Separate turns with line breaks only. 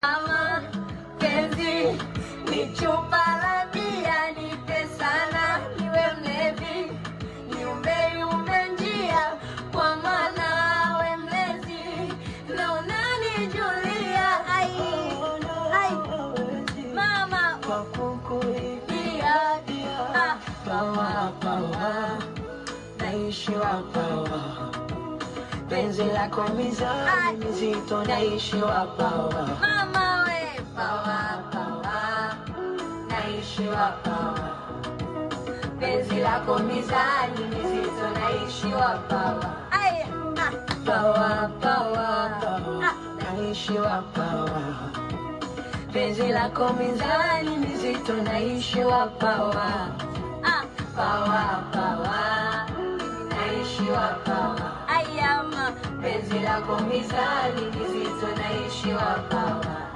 Mama, penzi ni chupa la bia, nipe sana niwe mlevi, niumbe njia kwa maana we mlezi na unanijulia. Ai mama kwa kukuibia pawa naishiwa pawa, penzi lako mizani mizito naishiwa pawa. Mama we pawa naishiwa pawa, penzi lako mizani mizito naishiwa pawa. Pawa naishiwa pawa, penzi lako mizani mizito naishiwa pawa. Pawa naishiwa pawa, penzi lako mizani mizito naishiwa pawa.